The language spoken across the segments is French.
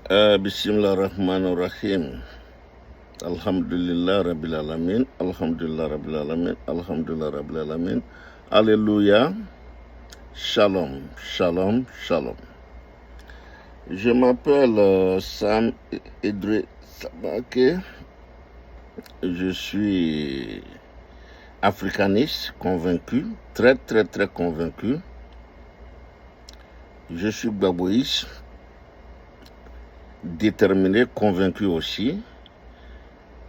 Bismillah ar-Rahman ar-Rahim. Alhamdulillah Rabbil Alamin. Alhamdulillah Rabbil Alamin. Alhamdulillah Rabbil Alamin. Alléluia. Shalom. Shalom. Shalom. Je m'appelle Sam Idriss Sabake. Je suis africaniste convaincu, très convaincu. Je suis gbagboïste, déterminé, convaincu aussi.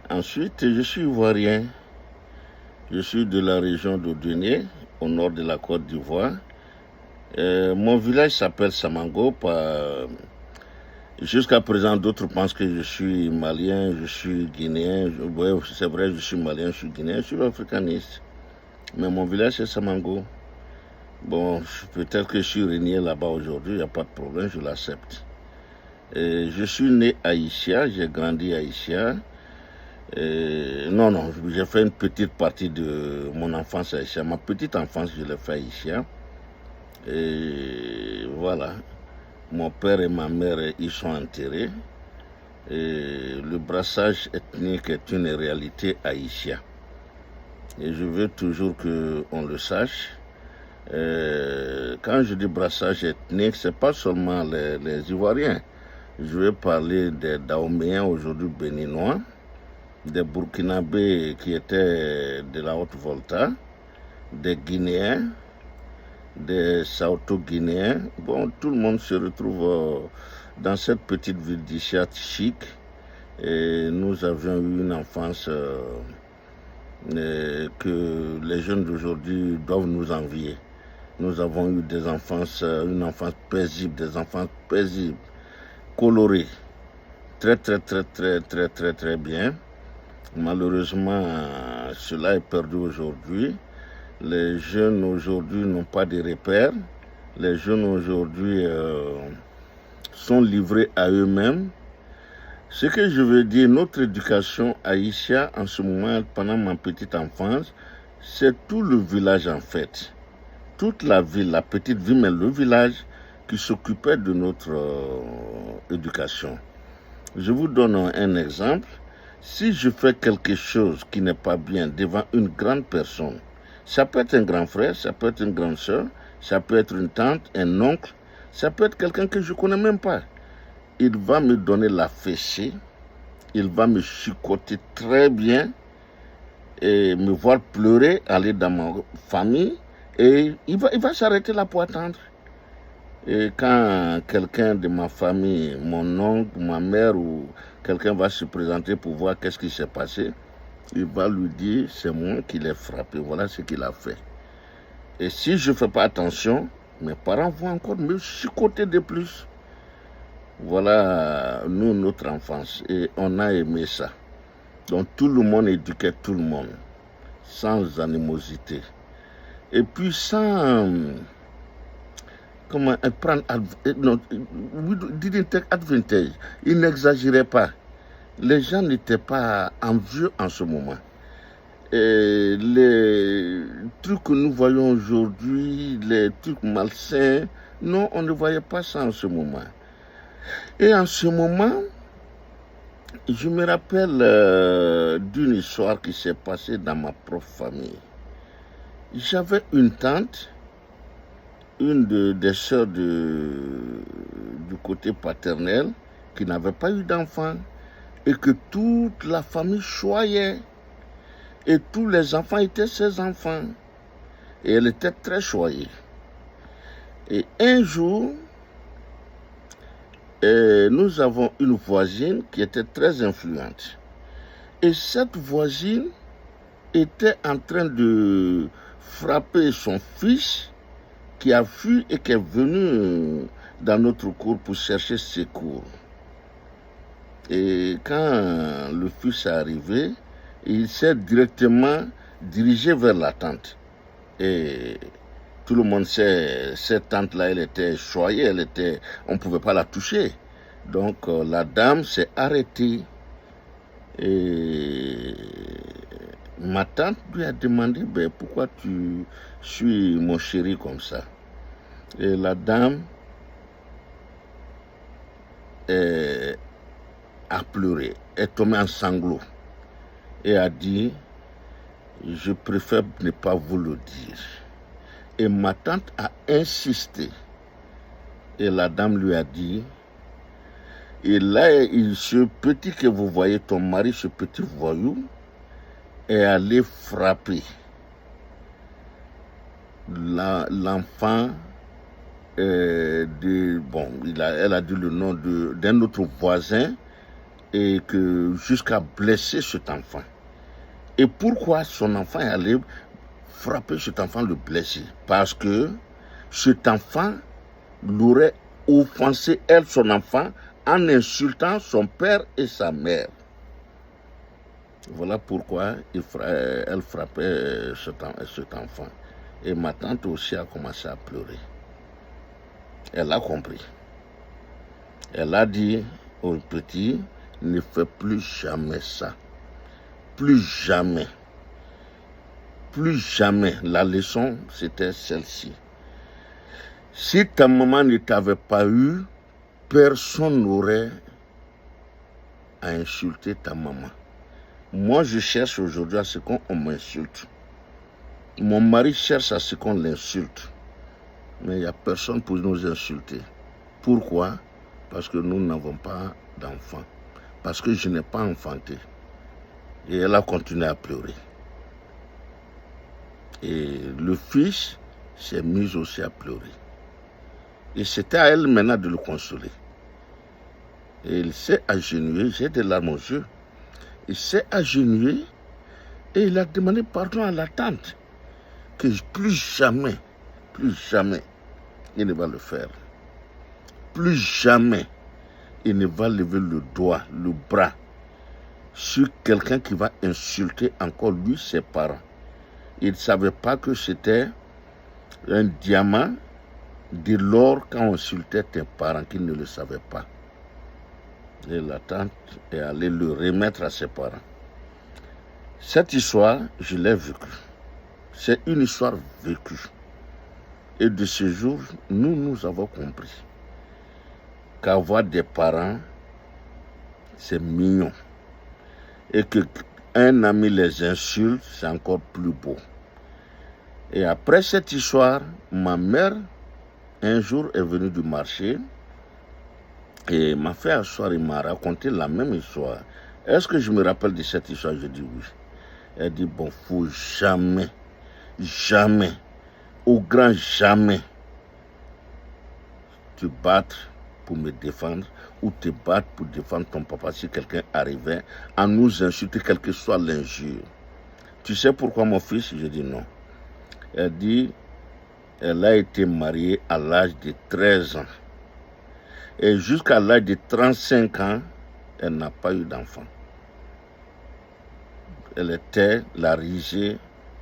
Ensuite, je suis ivoirien. Je suis de la région d'Odouné, au nord de la Côte d'Ivoire. Mon village s'appelle Samango. Jusqu'à présent, d'autres pensent que je suis malien, je suis guinéen. Ouais, c'est vrai, je suis malien, je suis guinéen, je suis africaniste. Mais mon village, c'est Samango. Bon, peut-être que je suis régné là-bas aujourd'hui, il n'y a pas de problème, je l'accepte. Je suis né à Isia, j'ai grandi à Isia. Non, j'ai fait une petite partie de mon enfance à Isia. Ma petite enfance, je l'ai fait à Isia. Et voilà, mon père et ma mère, ils sont enterrés. Et le brassage ethnique est une réalité à Isia. Et je veux toujours qu'on le sache. Quand je dis brassage ethnique, ce n'est pas seulement les Ivoiriens. Je vais parler des Dahoméens, aujourd'hui béninois, des Burkinabés qui étaient de la Haute-Volta, des Guinéens, des Saoto-Guinéens. Bon, tout le monde se retrouve dans cette petite ville d'Ichat chic. Et nous avions eu une enfance que les jeunes d'aujourd'hui doivent nous envier. Nous avons eu une enfance paisible, des enfants paisibles, colorés, très bien. Malheureusement, cela est perdu aujourd'hui. Les jeunes aujourd'hui n'ont pas de repères. Les jeunes aujourd'hui sont livrés à eux-mêmes. Ce que je veux dire, notre éducation à Isia, en ce moment, pendant ma petite enfance, c'est tout le village en fait. Toute la ville, la petite ville, mais le village qui s'occupait de notre éducation. Je vous donne un exemple. Si je fais quelque chose qui n'est pas bien devant une grande personne, ça peut être un grand frère, ça peut être une grande soeur, ça peut être une tante, un oncle, ça peut être quelqu'un que je ne connais même pas. Il va me donner la fessée, il va me chicoter très bien et me voir pleurer, aller dans ma famille. Et il va s'arrêter là pour attendre. Et quand quelqu'un de ma famille, mon oncle, ma mère ou quelqu'un va se présenter pour voir qu'est-ce qui s'est passé, il va lui dire, c'est moi qui l'ai frappé, voilà ce qu'il a fait. Et si je ne fais pas attention, mes parents vont encore me chicoter de plus. Voilà, nous, notre enfance. Et on a aimé ça. Donc tout le monde éduquait tout le monde, sans animosité. Et puis sans, prendre, didn't take advantage. Ils n'exagéraient pas. Les gens n'étaient pas envieux en ce moment. Et les trucs que nous voyons aujourd'hui, les trucs malsains, non, on ne voyait pas ça en ce moment. Et en ce moment, je me rappelle d'une histoire qui s'est passée dans ma propre famille. J'avais une tante, une des sœurs du côté paternel, qui n'avait pas eu d'enfant et que toute la famille choyait. Et tous les enfants étaient ses enfants. Et elle était très choyée. Et un jour, nous avons une voisine qui était très influente. Et cette voisine était en train de frapper son fils qui a fui et qui est venu dans notre cour pour chercher secours. Et quand le fils est arrivé, il s'est directement dirigé vers la tante. Et tout le monde sait, cette tante-là, elle était choyée, on ne pouvait pas la toucher. Donc la dame s'est arrêtée. Et ma tante lui a demandé, pourquoi tu suis mon chéri comme ça? Et la dame a pleuré, est tombée en sanglots et a dit « Je préfère ne pas vous le dire ». Et ma tante a insisté. Et la dame lui a dit « Et là, ce petit que vous voyez, ton mari, ce petit voyou, est allé frapper l'enfant elle a dit le nom d'un autre voisin et que jusqu'à blesser cet enfant. Et pourquoi son enfant est allé frapper cet enfant, le blesser? Parce que cet enfant l'aurait offensé, elle, son enfant, en insultant son père et sa mère. Voilà pourquoi elle frappait cet enfant. Et ma tante aussi a commencé à pleurer. Elle a compris. Elle a dit au petit, ne fais plus jamais ça. Plus jamais. Plus jamais. La leçon, c'était celle-ci. Si ta maman ne t'avait pas eu, personne n'aurait à insulter ta maman. Moi, je cherche aujourd'hui à ce qu'on m'insulte. Mon mari cherche à ce qu'on l'insulte. Mais il n'y a personne pour nous insulter. Pourquoi? Parce que nous n'avons pas d'enfants. Parce que je n'ai pas enfanté. Et elle a continué à pleurer. Et le fils s'est mis aussi à pleurer. Et c'était à elle maintenant de le consoler. Et il s'est agenouillé, j'ai des larmes aux yeux. Il s'est agenouillé et il a demandé pardon à la tante. Que plus jamais, il ne va le faire. Plus jamais, il ne va lever le doigt, le bras sur quelqu'un qui va insulter encore lui, ses parents. Il ne savait pas que c'était un diamant, de l'or quand on insultait tes parents, qu'il ne le savait pas. Et la tante est allée le remettre à ses parents. Cette histoire, je l'ai vécue. C'est une histoire vécue. Et de ce jour, nous avons compris qu'avoir des parents, c'est mignon. Et qu'un ami les insulte, c'est encore plus beau. Et après cette histoire, ma mère, un jour, est venue du marché et m'a fait asseoir et m'a raconté la même histoire. Est-ce que je me rappelle de cette histoire? Je dis oui. Elle dit, bon, faut jamais, au grand jamais, te battre pour me défendre ou te battre pour défendre ton papa si quelqu'un arrivait à nous insulter, quelle que soit l'injure. Tu sais pourquoi, mon fils? Je dis non. Elle dit, elle a été mariée à l'âge de 13 ans. Et jusqu'à l'âge de 35 ans, elle n'a pas eu d'enfant. Elle était la risée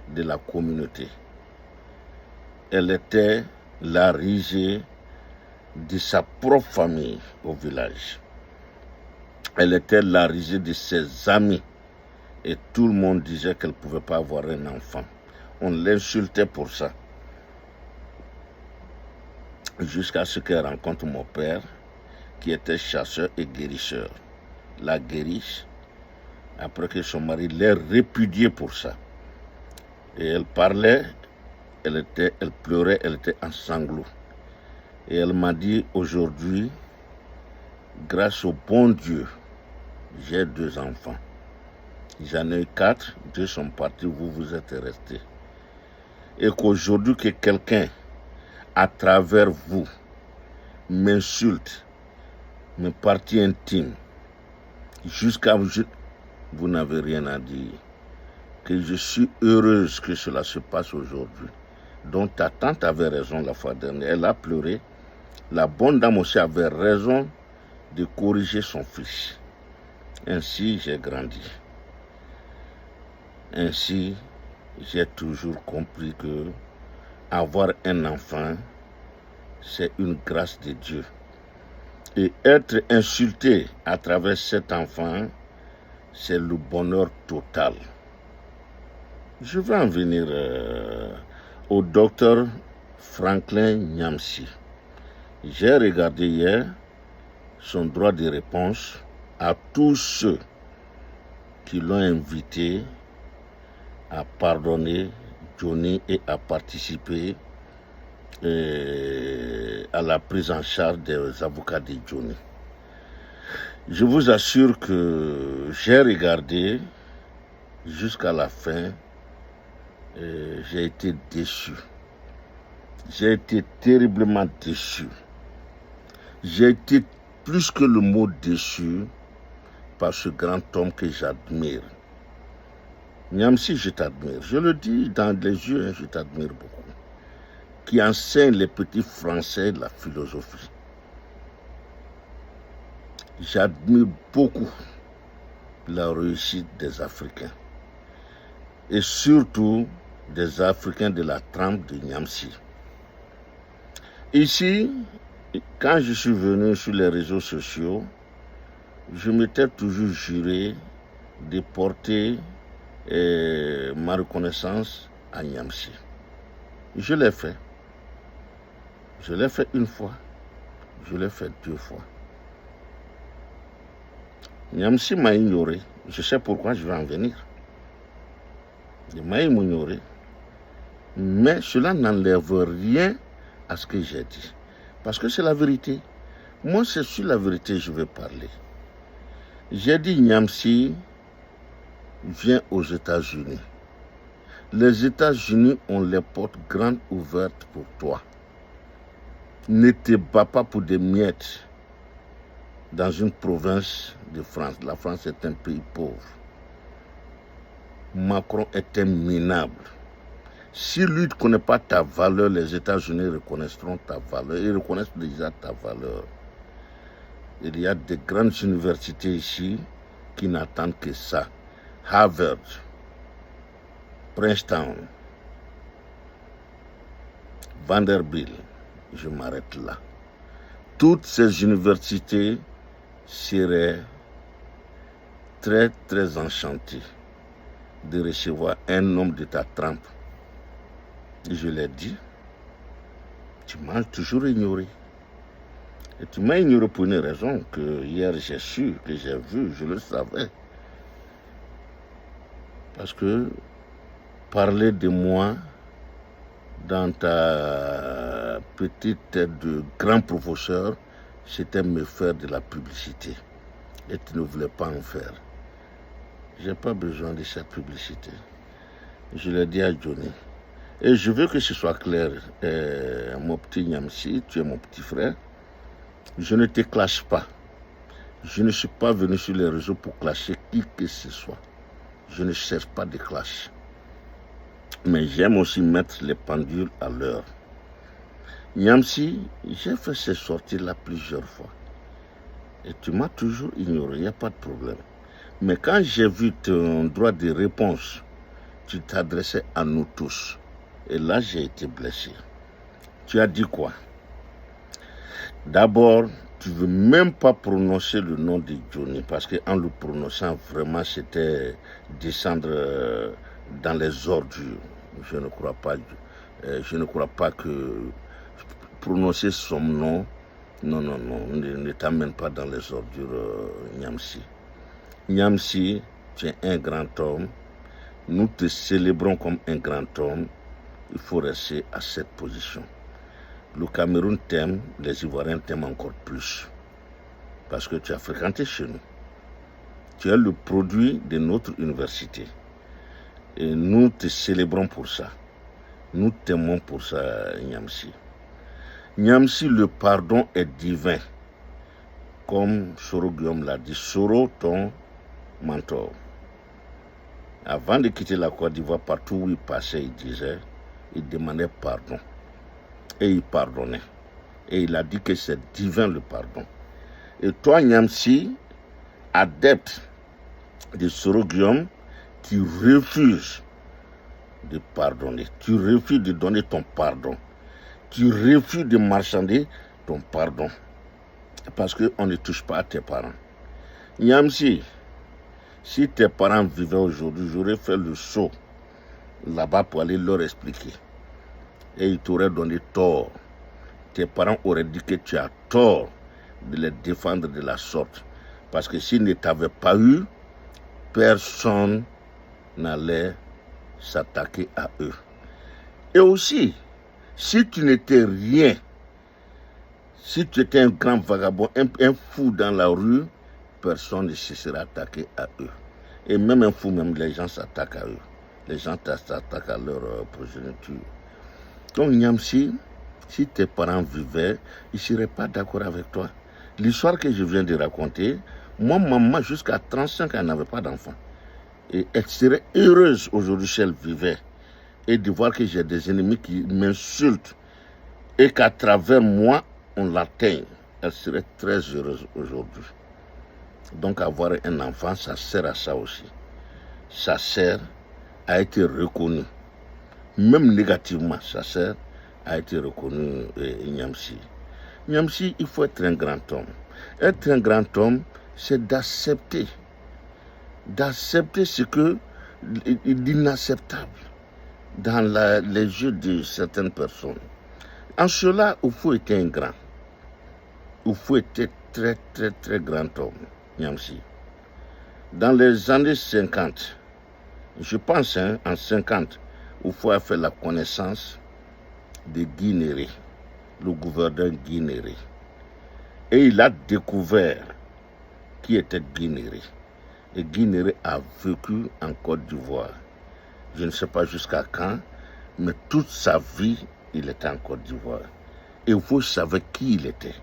de la communauté. Elle était la risée de sa propre famille au village. Elle était la risée de ses amis. Et tout le monde disait qu'elle ne pouvait pas avoir un enfant. On l'insultait pour ça. Jusqu'à ce qu'elle rencontre mon père, qui était chasseur et guérisseur. La guérisse, après que son mari l'ait répudiée pour ça. Et elle parlait, elle pleurait, elle était en sanglots. Et elle m'a dit, aujourd'hui, grâce au bon Dieu, j'ai 2 enfants. J'en ai eu 4, 2 sont partis, vous êtes restés. Et qu'aujourd'hui, que quelqu'un, à travers vous, m'insulte, mes parties intimes, jusqu'à vous n'avez rien à dire. Que je suis heureuse que cela se passe aujourd'hui. Donc ta tante avait raison la fois dernière. Elle a pleuré. La bonne dame aussi avait raison de corriger son fils. Ainsi, j'ai grandi. Ainsi, j'ai toujours compris que avoir un enfant, c'est une grâce de Dieu. Et être insulté à travers cet enfant, c'est le bonheur total. Je vais en venir au docteur Franklin Nyamsi. J'ai regardé hier son droit de réponse à tous ceux qui l'ont invité à pardonner Johnny et à participer à la prise en charge des avocats de Johnny. Je vous assure que j'ai regardé jusqu'à la fin, j'ai été déçu. J'ai été terriblement déçu. J'ai été plus que le mot déçu par ce grand homme que j'admire. Niamsi, je t'admire. Je le dis dans les yeux, je t'admire beaucoup. Qui enseigne les petits Français la philosophie. J'admire beaucoup la réussite des Africains. Et surtout des Africains de la trempe de Niamsi. Ici, quand je suis venu sur les réseaux sociaux, je m'étais toujours juré de porter ma reconnaissance à Niamsi. Je l'ai fait. Je l'ai fait une fois. Je l'ai fait 2 fois. Niamsi m'a ignoré. Je sais pourquoi, je vais en venir. Il m'a ignoré. Mais cela n'enlève rien à ce que j'ai dit. Parce que c'est la vérité. Moi, c'est sur la vérité que je vais parler. J'ai dit Niamsi vient aux États-Unis. Les États-Unis ont les portes grandes ouvertes pour toi. Ne te bats pas pour des miettes dans une province de France. La France est un pays pauvre. Macron est un minable. Si lui ne connaît pas ta valeur, les États-Unis reconnaîtront ta valeur. Ils reconnaissent déjà ta valeur. Il y a de grandes universités ici qui n'attendent que ça. Harvard, Princeton, Vanderbilt, je m'arrête là. Toutes ces universités seraient très très enchantées de recevoir un homme de ta trempe. Je l'ai dit, tu m'as toujours ignoré. Et tu m'as ignoré pour une raison que hier j'ai su, que j'ai vu, je le savais. Parce que parler de moi dans ta petite tête de grand professeur, c'était me faire de la publicité. Et tu ne voulais pas en faire. Je n'ai pas besoin de cette publicité. Je l'ai dit à Johnny. Et je veux que ce soit clair, mon petit Niamsi, tu es mon petit frère. Je ne te clash pas. Je ne suis pas venu sur les réseaux pour clasher qui que ce soit. Je ne cherche pas de clash. Mais j'aime aussi mettre les pendules à l'heure. Niamsi, j'ai fait ces sorties-là plusieurs fois. Et tu m'as toujours ignoré, il n'y a pas de problème. Mais quand j'ai vu ton droit de réponse, tu t'adressais à nous tous. Et là, j'ai été blessé. Tu as dit quoi? D'abord, tu ne veux même pas prononcer le nom de Johnny, parce qu'en le prononçant, vraiment, c'était descendre dans les ordures. Je ne crois pas que prononcer son nom, non, ne t'amène pas dans les ordures, Niamsi. Niamsi, tu es un grand homme. Nous te célébrons comme un grand homme. Il faut rester à cette position. Le Cameroun t'aime, les Ivoiriens t'aiment encore plus. Parce que tu as fréquenté chez nous. Tu es le produit de notre université. Et nous te célébrons pour ça. Nous t'aimons pour ça, Niamsi. Niamsi, le pardon est divin. Comme Soro Guillaume l'a dit, Soro, ton mentor. Avant de quitter la Côte d'Ivoire, partout où il passait, il demandait pardon. Et il pardonnait. Et il a dit que c'est divin le pardon. Et toi, Niamsi, adepte de Soro Guillaume, tu refuses de pardonner. Tu refuses de donner ton pardon. Tu refuses de marchander ton pardon. Parce qu'on ne touche pas à tes parents. Niamsi, si tes parents vivaient aujourd'hui, j'aurais fait le saut là-bas pour aller leur expliquer. Et ils t'auraient donné tort. Tes parents auraient dit que tu as tort de les défendre de la sorte. Parce que s'ils ne t'avaient pas eu, personne n'allait s'attaquer à eux. Et aussi, si tu n'étais rien, si tu étais un grand vagabond, un fou dans la rue, personne ne se serait attaqué à eux. Et même un fou, même les gens s'attaquent à eux. Les gens s'attaquent à leur progéniture. Donc Niamsi, si tes parents vivaient, ils ne seraient pas d'accord avec toi. L'histoire que je viens de raconter, moi, maman, jusqu'à 35 ans, elle n'avait pas d'enfant. Et elle serait heureuse aujourd'hui si elle vivait. Et de voir que j'ai des ennemis qui m'insultent. Et qu'à travers moi, on l'atteigne. Elle serait très heureuse aujourd'hui. Donc avoir un enfant, ça sert à ça aussi. Ça sert à être reconnu. Même négativement, ça sert à être reconnu, Niamsi. Niamsi, il faut être un grand homme. Être un grand homme, c'est d'accepter. D'accepter ce que l'inacceptable dans les yeux de certaines personnes. En cela, Oufou était un grand. Oufou était très, très, très grand homme, Niamsi. Dans les années 50, je pense, en 50, Oufou a fait la connaissance de Guy Néré, le gouverneur Guy Néré. Et il a découvert qui était Guy Néré. Et Guy Néré a vécu en Côte d'Ivoire. Je ne sais pas jusqu'à quand, mais toute sa vie, il était en Côte d'Ivoire. Et vous savez qui il était.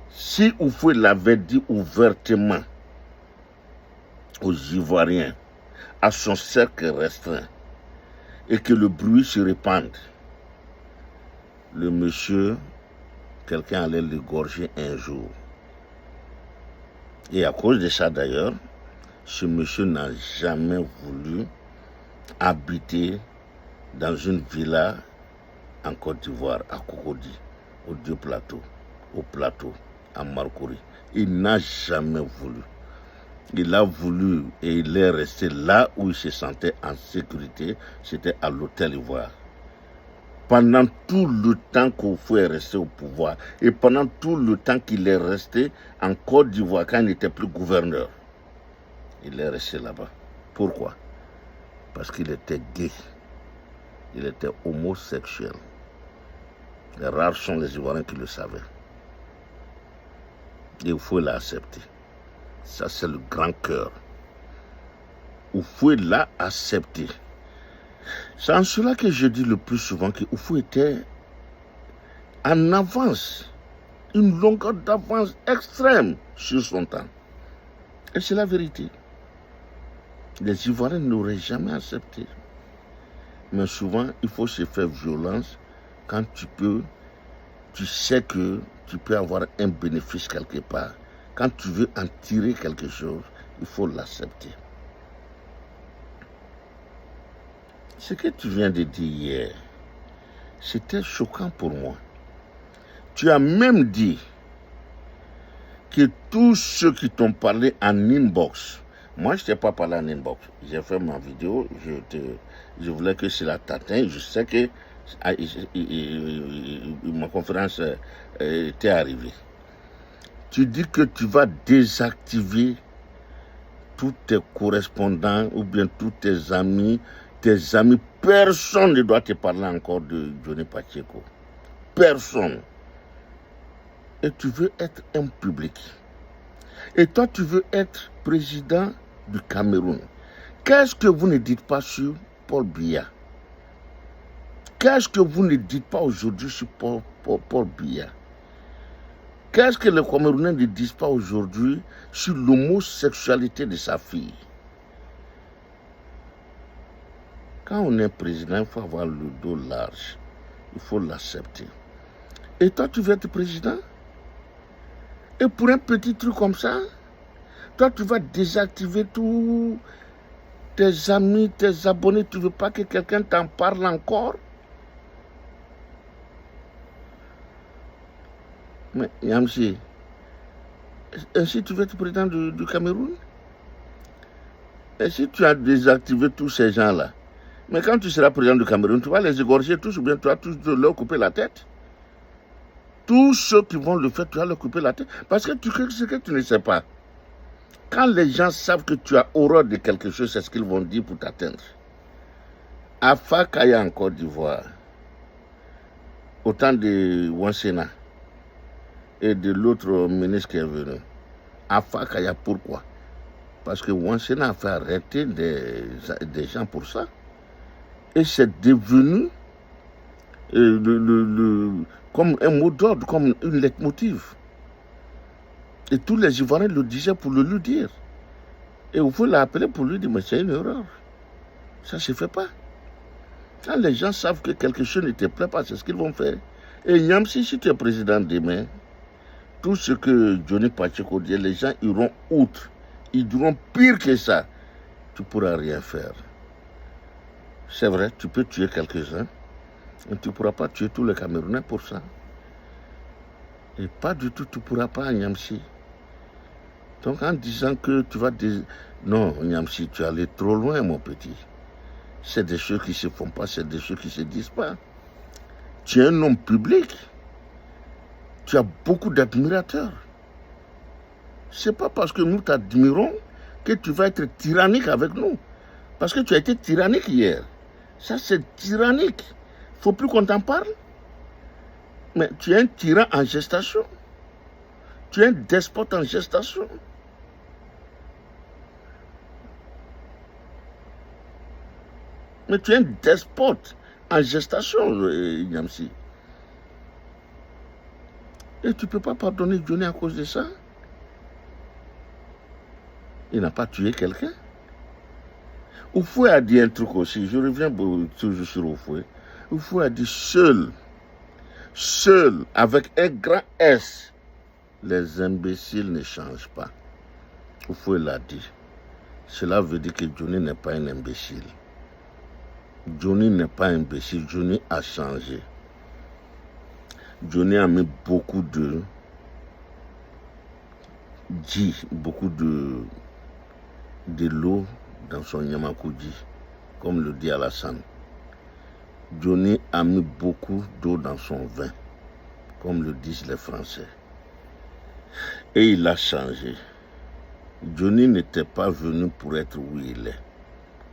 Si Oufou l'avait dit ouvertement aux Ivoiriens, à son cercle restreint, et que le bruit se répande, le monsieur, quelqu'un allait l'égorger un jour. Et à cause de ça d'ailleurs, ce monsieur n'a jamais voulu habiter dans une villa en Côte d'Ivoire, à Cocody, aux deux plateaux, au plateau, à Marcory. Il n'a jamais voulu. Il a voulu et il est resté là où il se sentait en sécurité, c'était à l'hôtel Ivoire. Pendant tout le temps qu'Oufou est resté au pouvoir et pendant tout le temps qu'il est resté en Côte d'Ivoire quand il n'était plus gouverneur, il est resté là-bas. Pourquoi? Parce qu'il était gay. Il était homosexuel. Les rares sont les Ivoiriens qui le savaient. Et Oufou l'a accepté. Ça, c'est le grand cœur. Oufou l'a accepté. C'est en cela que je dis le plus souvent que Oufou était en avance, une longueur d'avance extrême sur son temps. Et c'est la vérité. Les Ivoiriens n'auraient jamais accepté. Mais souvent, il faut se faire violence quand tu sais que tu peux avoir un bénéfice quelque part. Quand tu veux en tirer quelque chose, il faut l'accepter. Ce que tu viens de dire hier, c'était choquant pour moi. Tu as même dit que tous ceux qui t'ont parlé en inbox, moi je ne t'ai pas parlé en inbox, j'ai fait ma vidéo, je voulais que cela t'atteigne, je sais que ma conférence était arrivée. Tu dis que tu vas désactiver tous tes correspondants ou bien tous tes amis, personne ne doit te parler encore de Johnny Pacheco. Personne. Et tu veux être un public. Et toi, tu veux être président du Cameroun. Qu'est-ce que vous ne dites pas sur Paul Biya? Qu'est-ce que vous ne dites pas aujourd'hui sur Paul Biya? Qu'est-ce que les Camerounais ne disent pas aujourd'hui sur l'homosexualité de sa fille? Quand on est président, il faut avoir le dos large. Il faut l'accepter. Et toi, tu veux être président? Et pour un petit truc comme ça, toi, tu vas désactiver tous tes amis, tes abonnés. Tu ne veux pas que quelqu'un t'en parle encore? Mais Niamsi, ainsi tu veux être président du Cameroun? Et si tu as désactivé tous ces gens-là, mais quand tu seras président du Cameroun, tu vas les égorger tous ou bien tu vas tous leur couper la tête? Tous ceux qui vont le faire, tu vas leur couper la tête. Parce que ce que tu ne sais pas, quand les gens savent que tu as horreur de quelque chose, c'est ce qu'ils vont dire pour t'atteindre. À Fakaya en Côte d'Ivoire, au temps de Wansena et de l'autre ministre qui est venu, à Fakaya, pourquoi? Parce que Wansena a fait arrêter des gens pour ça. Et c'est devenu comme un mot d'ordre, comme une leitmotiv. Et tous les Ivoiriens le disaient pour le lui dire. Et vous pouvez l'appeler pour lui dire, mais c'est une erreur. Ça ne se fait pas. Quand les gens savent que quelque chose ne te plaît pas, c'est ce qu'ils vont faire. Et Niamsi, si tu es président demain, tout ce que Johnny Pacheco dit, les gens iront outre. Ils diront pire que ça. Tu ne pourras rien faire. C'est vrai, tu peux tuer quelques-uns, mais tu ne pourras pas tuer tous les Camerounais pour ça. Et pas du tout, tu ne pourras pas à Niamsi. Donc en disant que tu vas... Non, Niamsi, tu es allé trop loin, mon petit. C'est des choses qui ne se font pas, c'est des choses qui ne se disent pas. Tu es un homme public. Tu as beaucoup d'admirateurs. Ce n'est pas parce que nous t'admirons que tu vas être tyrannique avec nous. Parce que tu as été tyrannique hier. Ça, c'est tyrannique. Il ne faut plus qu'on t'en parle. Mais tu es un tyran en gestation. Tu es un despote en gestation. Mais tu es un despote en gestation, Niamsi. Et tu ne peux pas pardonner Johnny à cause de ça. Il n'a pas tué quelqu'un. Oufoué a dit un truc aussi, je reviens toujours sur Oufoué. Oufoué a dit seul, avec un grand S, les imbéciles ne changent pas. Oufoué l'a dit. Cela veut dire que Johnny n'est pas un imbécile. Johnny n'est pas imbécile, Johnny a changé. Johnny a mis beaucoup de l'eau dans son Yamakoudi, comme le dit Alassane. Johnny a mis beaucoup d'eau dans son vin, comme le disent les Français. Et il a changé. Johnny n'était pas venu pour être où il est.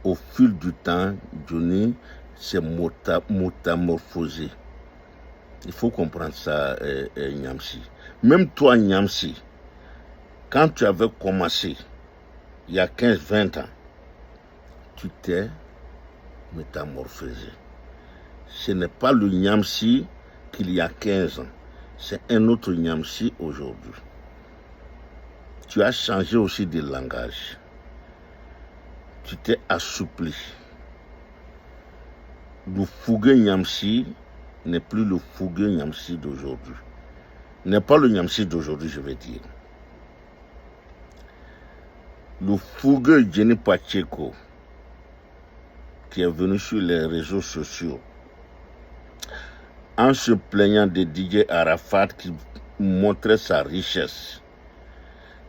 Au fil du temps, Johnny s'est métamorphosé. Il faut comprendre ça, Niamsi. Même toi, Niamsi, quand tu avais commencé, il y a 15-20 ans, tu t'es métamorphosé. Ce n'est pas le Niamsi qu'il y a 15 ans. C'est un autre Niamsi aujourd'hui. Tu as changé aussi de langage. Tu t'es assoupli. Le fougueux Niamsi n'est plus le fougueux Niamsi d'aujourd'hui. N'est pas le Niamsi d'aujourd'hui, je vais dire. Le fougueux Johnny Pacheco, qui est venu sur les réseaux sociaux, en se plaignant de DJ Arafat qui montrait sa richesse,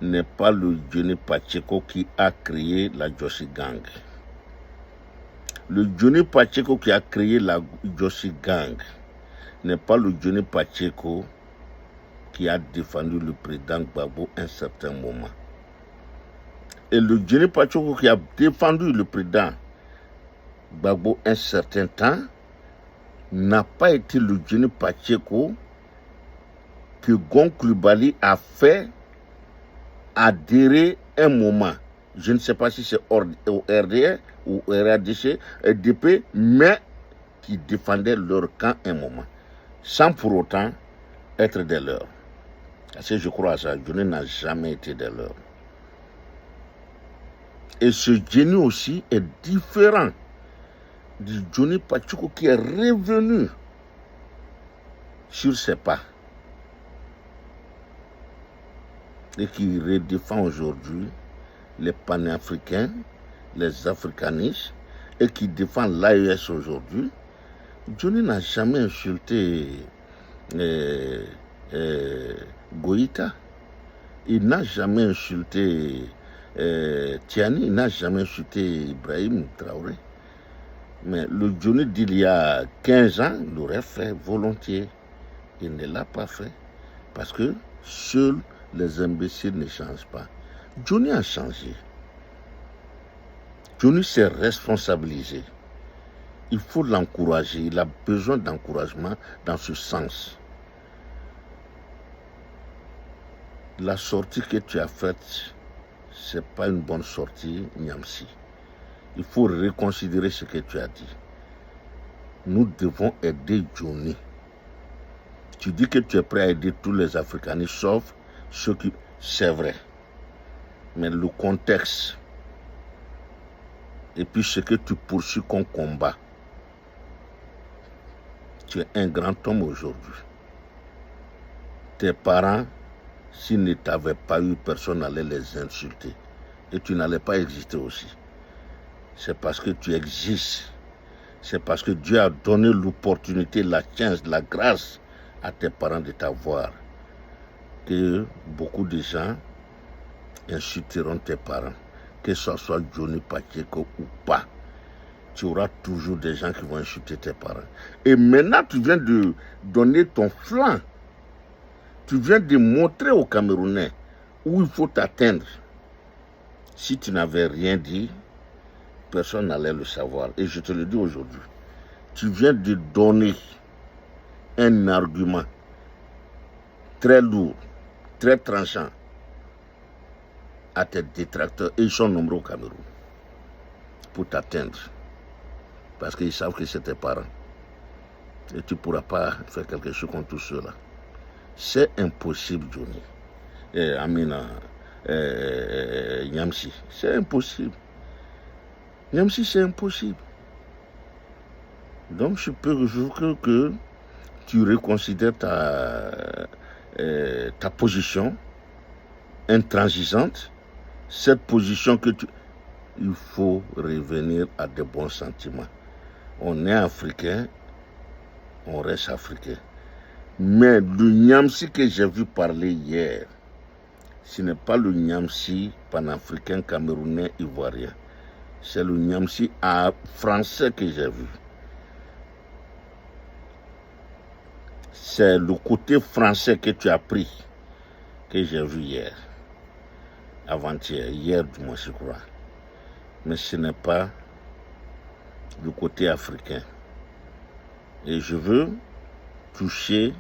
n'est pas le Johnny Pacheco qui a créé la Jossi Gang. Le Johnny Pacheco qui a créé la Jossi Gang n'est pas le Johnny Pacheco qui a défendu le président Gbagbo un certain moment. Et le Johnny Pacheco qui a défendu le président Gbagbo un certain temps n'a pas été le Johnny Pacheco que Gon Coulibaly a fait adhérer un moment. Je ne sais pas si c'est au RDR ou au RADC, RDP, mais qui défendaient leur camp un moment, sans pour autant être des leurs. Parce que je crois à ça, Johnny n'a jamais été des leurs. Et ce Johnny aussi est différent du Johnny Pacheco qui est revenu sur ses pas et qui redéfend aujourd'hui les panafricains, les africanistes et qui défend l'AES aujourd'hui. Johnny n'a jamais insulté Goïta. Il n'a jamais insulté Tiani, il n'a jamais insulté Ibrahim Traoré. Mais le Johnny d'il y a 15 ans l'aurait fait volontiers. Il ne l'a pas fait parce que seuls les imbéciles ne changent pas. Johnny a changé. Johnny s'est responsabilisé. Il faut l'encourager. Il a besoin d'encouragement dans ce sens. La sortie que tu as faite, ce n'est pas une bonne sortie, Niamsi. Il faut reconsidérer ce que tu as dit. Nous devons aider Johnny. Tu dis que tu es prêt à aider tous les Africains, sauf ceux qui... C'est vrai. Mais le contexte, et puis ce que tu poursuis comme combat, tu es un grand homme aujourd'hui. Tes parents, s'ils ne t'avaient pas eu, personne n'allait les insulter. Et tu n'allais pas exister aussi. C'est parce que tu existes. C'est parce que Dieu a donné l'opportunité, la chance, la grâce à tes parents de t'avoir que beaucoup de gens insulteront tes parents. Que ce soit Johnny Pacheco ou pas. Tu auras toujours des gens qui vont insulter tes parents. Et maintenant, tu viens de donner ton flanc. Tu viens de montrer aux Camerounais où il faut t'atteindre. Si tu n'avais rien dit, personne n'allait le savoir. Et je te le dis aujourd'hui. Tu viens de donner un argument très lourd, très tranchant à tes détracteurs. Et ils sont nombreux au Cameroun pour t'atteindre. Parce qu'ils savent que c'est tes parents. Et tu ne pourras pas faire quelque chose contre tout cela. C'est impossible, Johnny. Amina, Niamsi, c'est impossible. Niamsi, c'est impossible. Donc, je veux que tu reconsidères ta position intransigeante. Cette position que tu... Il faut revenir à de bons sentiments. On est africain, on reste africain. Mais le Niamsi que j'ai vu parler hier, ce n'est pas le Niamsi panafricain, camerounais, ivoirien. C'est le Niamsi français que j'ai vu. C'est le côté français que tu as pris, que j'ai vu hier. Avant-hier, hier du moins, je crois. Mais ce n'est pas le côté africain. Et je veux toucher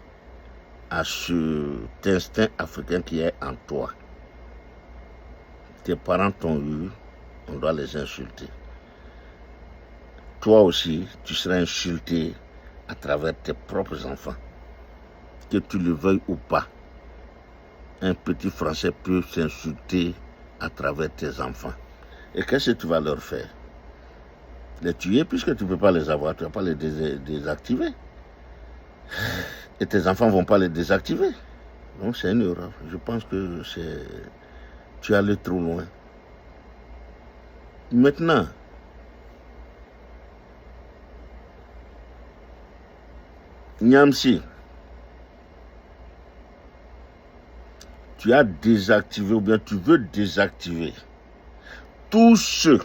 à cet instinct africain qui est en toi. Tes parents t'ont eu, on doit les insulter. Toi aussi, tu seras insulté à travers tes propres enfants. Que tu le veuilles ou pas, un petit Français peut s'insulter à travers tes enfants. Et qu'est-ce que tu vas leur faire? Les tuer puisque tu ne peux pas les avoir, tu ne vas pas les désactiver. Et tes enfants ne vont pas les désactiver. Donc c'est une erreur. Je pense que tu es allé trop loin. Maintenant, Niamsi, tu as désactivé ou bien tu veux désactiver tous ceux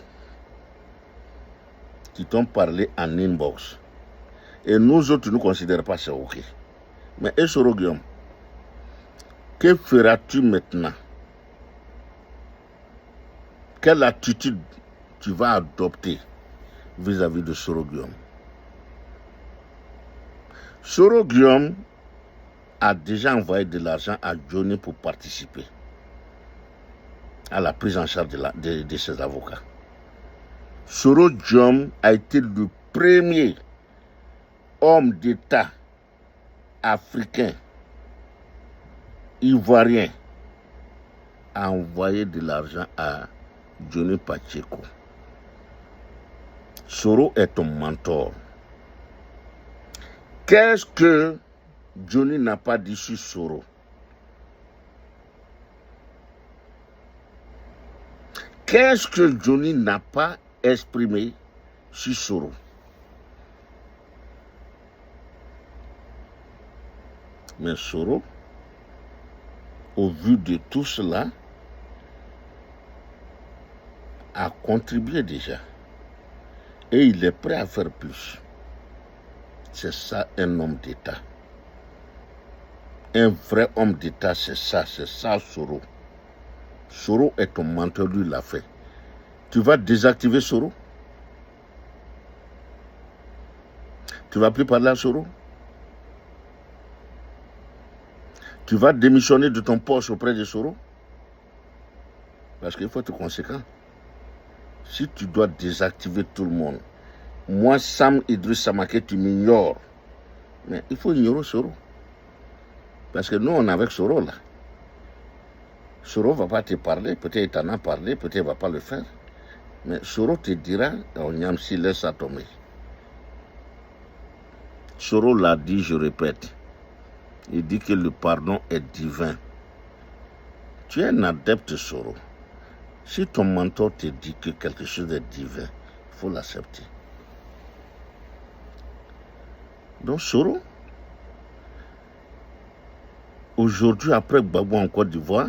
qui t'ont parlé en inbox. Et nous autres, nous ne considérons pas ça OK. Mais Esoro Guillaume, que feras-tu maintenant? Quelle attitude tu vas adopter vis-à-vis de Soro Guillaume? Soro Guillaume a déjà envoyé de l'argent à Johnny pour participer à la prise en charge de ses avocats. Soro Guillaume a été le premier homme d'État africain, ivoirien, à envoyer de l'argent à Johnny Pacheco. Soro est ton mentor. Qu'est-ce que Johnny n'a pas dit sur Soro? Qu'est-ce que Johnny n'a pas exprimé sur Soro? Mais Soro, au vu de tout cela, a contribué déjà. Et il est prêt à faire plus. C'est ça un homme d'État. Un vrai homme d'État, c'est ça Soro. Soro est ton mentor, lui l'a fait. Tu vas désactiver Soro? Tu vas plus parler à Soro? Tu vas démissionner de ton poste auprès de Soro? Parce qu'il faut être conséquent. Si tu dois désactiver tout le monde, moi, Sam Idriss Samaké, tu m'ignores. Mais il faut ignorer Soro. Parce que nous, on est avec Soro là. Soro ne va pas te parler, peut-être il t'en a parlé, peut-être il ne va pas le faire. Mais Soro te dira, on Niamsi, laisse ça tomber. Soro l'a dit, je répète. Il dit que le pardon est divin. Tu es un adepte Soro. Si ton mentor te dit que quelque chose est divin, il faut l'accepter. Donc Soro, aujourd'hui, après Gbagbo en Côte d'Ivoire,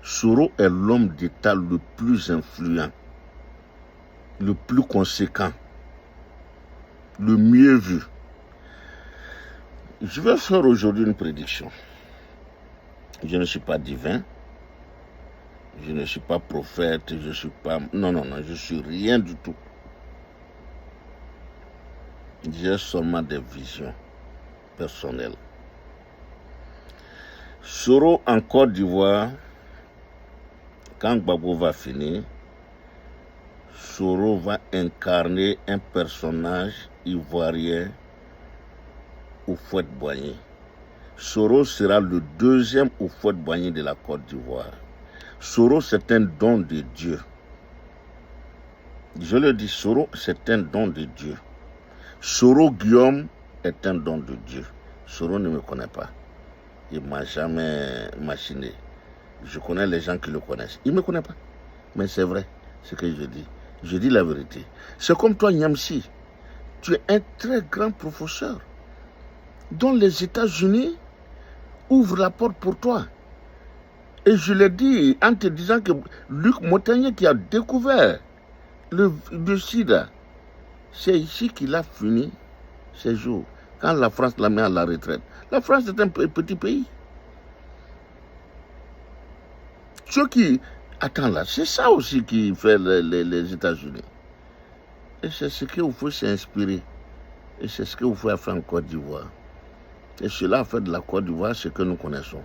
Soro est l'homme d'État le plus influent, le plus conséquent, le mieux vu. Je vais faire aujourd'hui une prédiction. Je ne suis pas divin, je ne suis pas prophète, je ne suis pas... Non, je suis rien du tout. J'ai seulement des visions personnelles. Soro en Côte d'Ivoire, quand Gbagbo va finir, Soro va incarner un personnage ivoirien Houphouët-Boigny. Soro sera le deuxième Houphouët-Boigny de la Côte d'Ivoire. Soro, c'est un don de Dieu. Je le dis, Soro, c'est un don de Dieu. Soro Guillaume est un don de Dieu. Soro ne me connaît pas. Il ne m'a jamais machiné. Je connais les gens qui le connaissent. Il ne me connaît pas. Mais c'est vrai, ce que je dis. Je dis la vérité. C'est comme toi, Niamsi. Tu es un très grand professeur dont les États-Unis ouvrent la porte pour toi. Et je l'ai dit en te disant que Luc Montagnier qui a découvert le sida, c'est ici qu'il a fini ses jours, quand la France l'a mis à la retraite. La France est un petit pays. Ceux qui... Attends là, c'est ça aussi qui fait les États-Unis. Et c'est ce qu'il faut s'inspirer. Et c'est ce qu'il faut faire en Côte d'Ivoire. Et cela a fait de la Côte d'Ivoire ce que nous connaissons.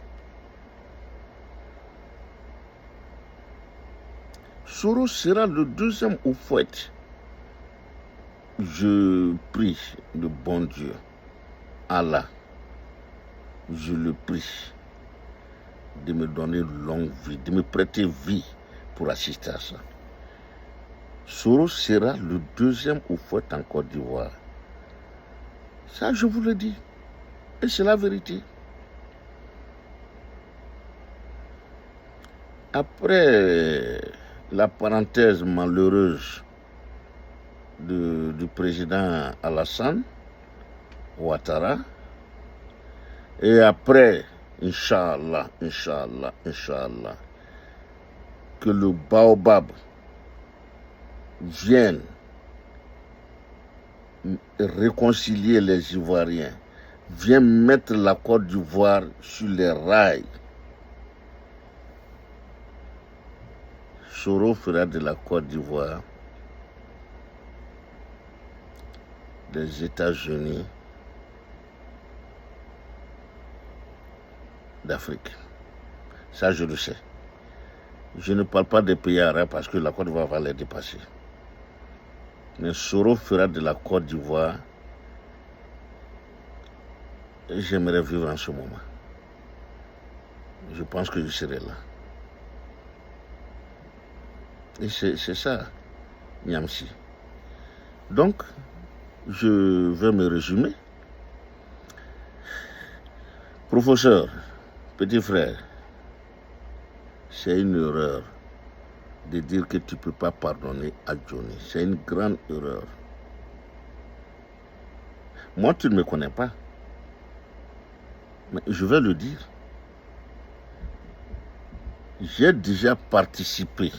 Soro sera le deuxième Houphouët. Je prie le bon Dieu, Allah, je le prie de me donner une longue vie, de me prêter vie pour assister à ça. Soro sera le deuxième Houphouët en Côte d'Ivoire. Ça, je vous le dis. Et c'est la vérité. Après la parenthèse malheureuse du président Alassane Ouattara, et après, Inch'Allah, que le baobab vienne réconcilier les Ivoiriens, vienne mettre la Côte d'Ivoire sur les rails. Soro fera de la Côte d'Ivoire des États-Unis d'Afrique. Ça, je le sais. Je ne parle pas des pays arabes parce que la Côte d'Ivoire va les dépasser. Mais Soro fera de la Côte d'Ivoire et j'aimerais vivre en ce moment. Je pense que je serai là. Et c'est ça, Niamsi. Donc, je vais me résumer. Professeur, petit frère, c'est une erreur de dire que tu ne peux pas pardonner à Johnny. C'est une grande erreur. Moi, tu ne me connais pas. Mais je vais le dire. J'ai déjà participé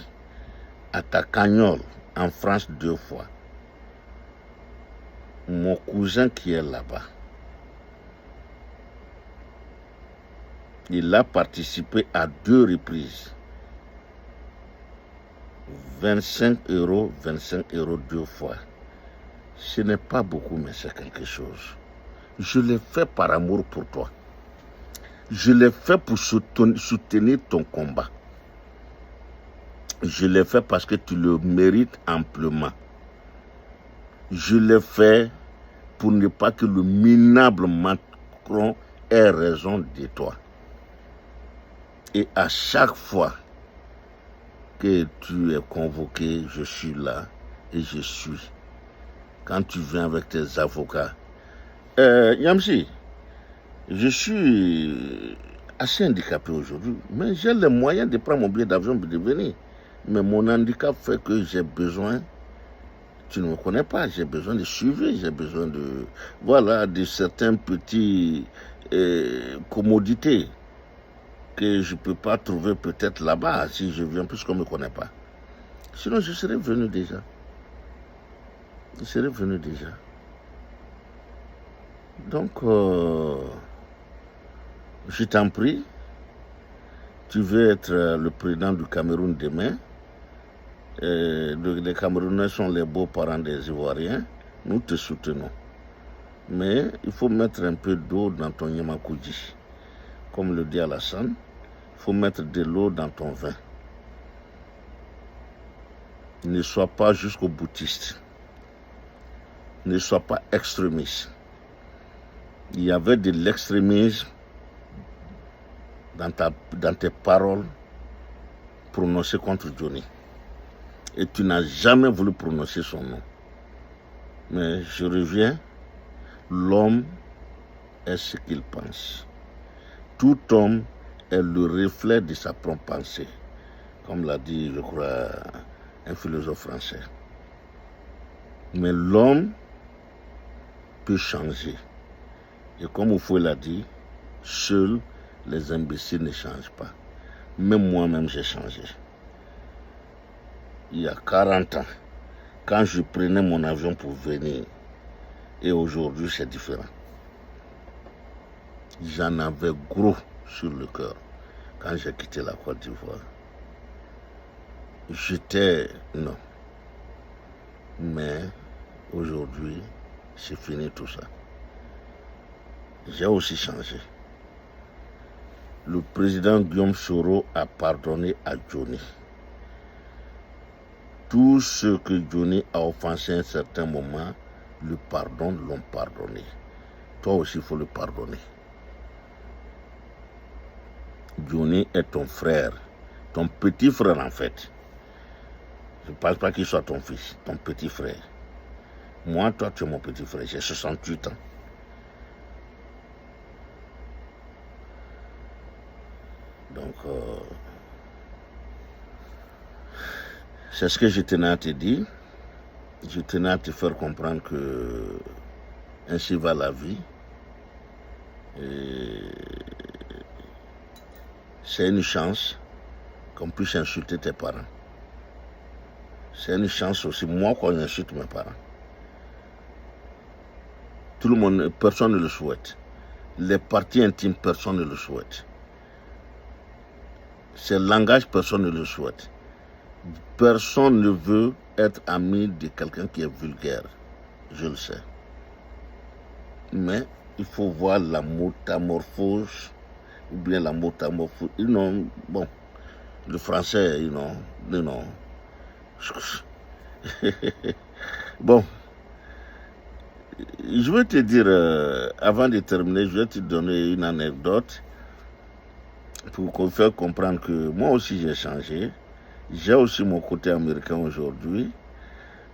à ta cagnole en France 2 fois. Mon cousin qui est là-bas, Il a participé à 2 reprises. 25 euros 2 fois. Ce n'est pas beaucoup, mais c'est quelque chose. Je l'ai fait par amour pour toi. Je l'ai fait pour soutenir ton combat. Je l'ai fait parce que tu le mérites amplement. Je l'ai fait pour ne pas que le minable Macron ait raison de toi. Et à chaque fois que tu es convoqué, je suis là et je suis. Quand tu viens avec tes avocats. Yamsi, je suis assez handicapé aujourd'hui, mais j'ai les moyens de prendre mon billet d'avion et de venir. Mais mon handicap fait que j'ai besoin, tu ne me connais pas, j'ai besoin de suivi, j'ai besoin de, voilà, de certains petits commodités que je ne peux pas trouver peut-être là-bas si je viens, puisqu'on ne me connaît pas. Sinon, je serais venu déjà. Je serais venu déjà. Donc, je t'en prie, tu veux être le président du Cameroun demain. Les Camerounais sont les beaux-parents des Ivoiriens. Nous te soutenons. Mais il faut mettre un peu d'eau dans ton Yamakoudji. Comme le dit Alassane, il faut mettre de l'eau dans ton vin. Ne sois pas jusqu'au boutiste. Ne sois pas extrémiste. Il y avait de l'extrémisme dans tes paroles prononcées contre Johnny. Et tu n'as jamais voulu prononcer son nom. Mais je reviens, l'homme est ce qu'il pense. Tout homme est le reflet de sa propre pensée. Comme l'a dit, je crois, un philosophe français. Mais l'homme peut changer. Et comme Oufoué l'a dit, seuls les imbéciles ne changent pas. Même moi-même, j'ai changé. Il y a 40 ans, quand je prenais mon avion pour venir, et aujourd'hui, c'est différent. J'en avais gros sur le cœur quand j'ai quitté la Côte d'Ivoire. J'étais... non. Mais aujourd'hui, c'est fini tout ça. J'ai aussi changé. Le président Guillaume Soro a pardonné à Johnny. Tous ceux que Johnny a offensés à un certain moment, le pardon, l'ont pardonné. Toi aussi, il faut le pardonner. Johnny est ton frère, ton petit frère en fait. Je ne pense pas qu'il soit ton fils, ton petit frère. Moi, toi, tu es mon petit frère, j'ai 68 ans. Donc, c'est ce que je tenais à te dire. Je tenais à te faire comprendre que ainsi va la vie. C'est une chance qu'on puisse insulter tes parents. C'est une chance aussi, moi, qu'on insulte mes parents. Tout le monde, personne ne le souhaite. Les parties intimes, personne ne le souhaite. C'est le langage, personne ne le souhaite. Personne ne veut être ami de quelqu'un qui est vulgaire. Je le sais. Mais il faut voir la métamorphose, ou bien la métamorphose. Non, bon, le français, non. Bon, je vais te dire, avant de terminer, je vais te donner une anecdote pour faire comprendre que moi aussi j'ai changé. J'ai aussi mon côté américain aujourd'hui.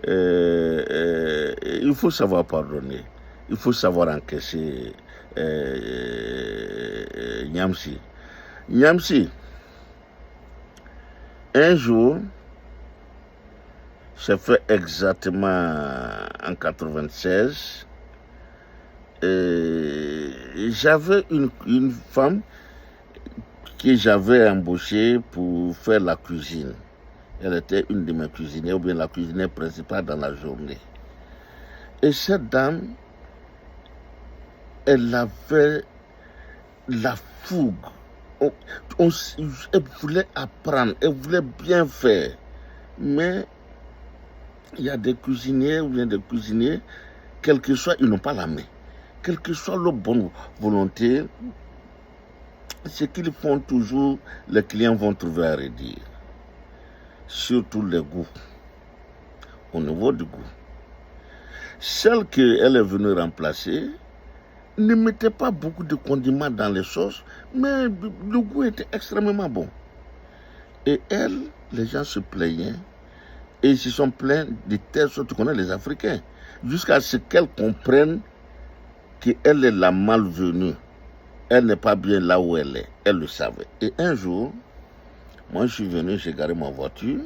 Il faut savoir pardonner. Il faut savoir encaisser. Nyamsi. Nyamsi, un jour, c'est fait exactement en 96, j'avais une femme que j'avais embauchée pour faire la cuisine. Elle était une de mes cuisinières, ou bien la cuisinière principale dans la journée. Et cette dame, elle avait la fougue elle voulait apprendre, elle voulait bien faire. Mais il y a des cuisiniers ou bien des cuisiniers, quel que soit, ils n'ont pas la main. Quelle que soit leur bonne volonté, ce qu'ils font toujours, les clients vont trouver à redire. Surtout les goûts. Au niveau du goût. Celle qu'elle est venue remplacer ne mettait pas beaucoup de condiments dans les sauces, mais le goût était extrêmement bon. Et elle, les gens se plaignaient, et ils se sont plaints de telle sorte qu'on est les Africains, jusqu'à ce qu'elle comprenne qu'elle est la malvenue. Elle n'est pas bien là où elle est, elle le savait. Et un jour, moi je suis venu, j'ai garé ma voiture,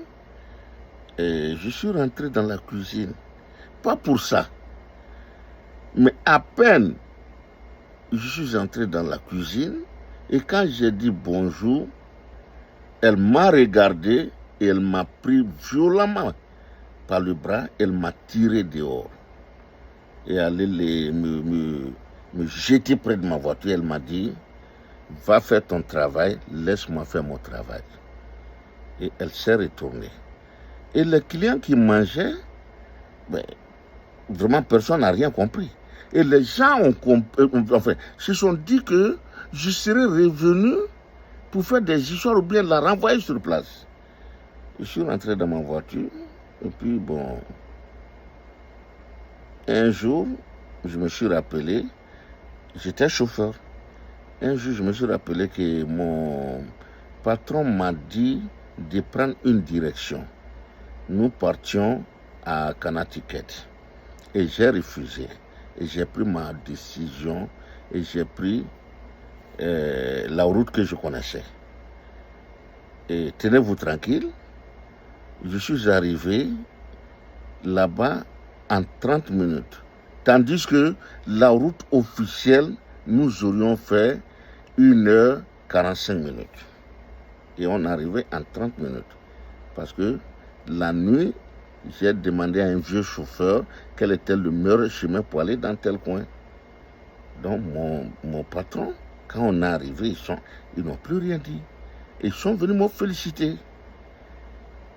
et je suis rentré dans la cuisine. Pas pour ça, mais à peine je suis entré dans la cuisine et quand j'ai dit bonjour, elle m'a regardé et elle m'a pris violemment par le bras, elle m'a tiré dehors et allait me jeter près de ma voiture. Elle m'a dit, va faire ton travail, laisse-moi faire mon travail. Et elle s'est retournée. Et les clients qui mangeaient, vraiment personne n'a rien compris. Et les gens se sont dit que je serais revenu pour faire des histoires ou bien la renvoyer sur place. Je suis rentré dans ma voiture et puis bon, un jour, je me suis rappelé, j'étais chauffeur. Un jour, je me suis rappelé que mon patron m'a dit de prendre une direction. Nous partions à Connecticut. Et j'ai refusé. Et j'ai pris ma décision et j'ai pris la route que je connaissais. Et tenez-vous tranquille, je suis arrivé là-bas en 30 minutes. Tandis que la route officielle, nous aurions fait 1h45. Et on arrivait en 30 minutes. Parce que la nuit, j'ai demandé à un vieux chauffeur quel était le meilleur chemin pour aller dans tel coin. Donc mon patron, quand on est arrivé, ils n'ont plus rien dit. Ils sont venus me féliciter.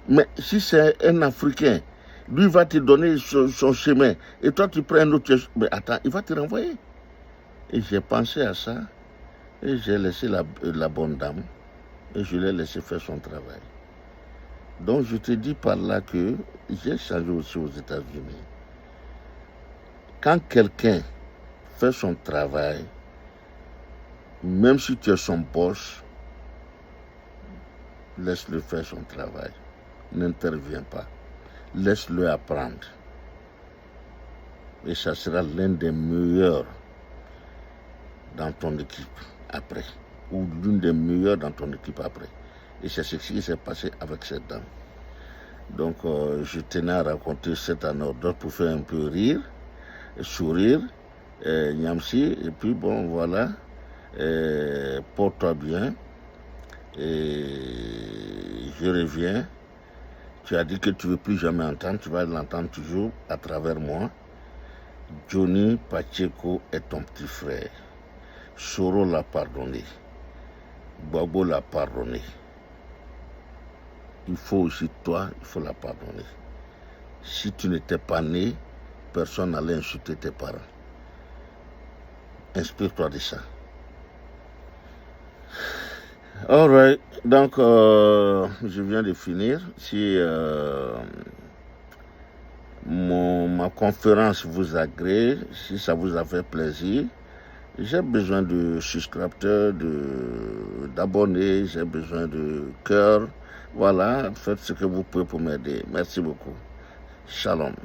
Mais si c'est un Africain, lui va te donner son chemin, et toi tu prends un autre chemin, mais attends, il va te renvoyer. Et j'ai pensé à ça, et j'ai laissé la bonne dame, et je l'ai laissé faire son travail. Donc je te dis par là que j'ai changé aussi aux États-Unis. Quand quelqu'un fait son travail, même si tu es son boss, laisse-le faire son travail. N'interviens pas. Laisse-le apprendre. Et ça sera l'un des meilleurs dans ton équipe après. Ou l'une des meilleures dans ton équipe après. Et c'est ce qui s'est passé avec cette dame. Donc, je tenais à raconter cette anecdote pour faire un peu rire, sourire, Niamsi. Et puis, bon, voilà, porte-toi bien. Et je reviens. Tu as dit que tu ne veux plus jamais entendre, tu vas l'entendre toujours à travers moi. Johnny Pacheco est ton petit frère. Soro l'a pardonné. Bobo l'a pardonné. Il faut aussi, toi, il faut la pardonner. Si tu n'étais pas né, personne n'allait insulter tes parents. Inspire-toi de ça. Alright, donc je viens de finir. Si ma conférence vous agrée, si ça vous a fait plaisir, j'ai besoin de souscripteurs, d'abonnés, j'ai besoin de cœurs. Voilà, faites ce que vous pouvez pour m'aider. Merci beaucoup. Shalom.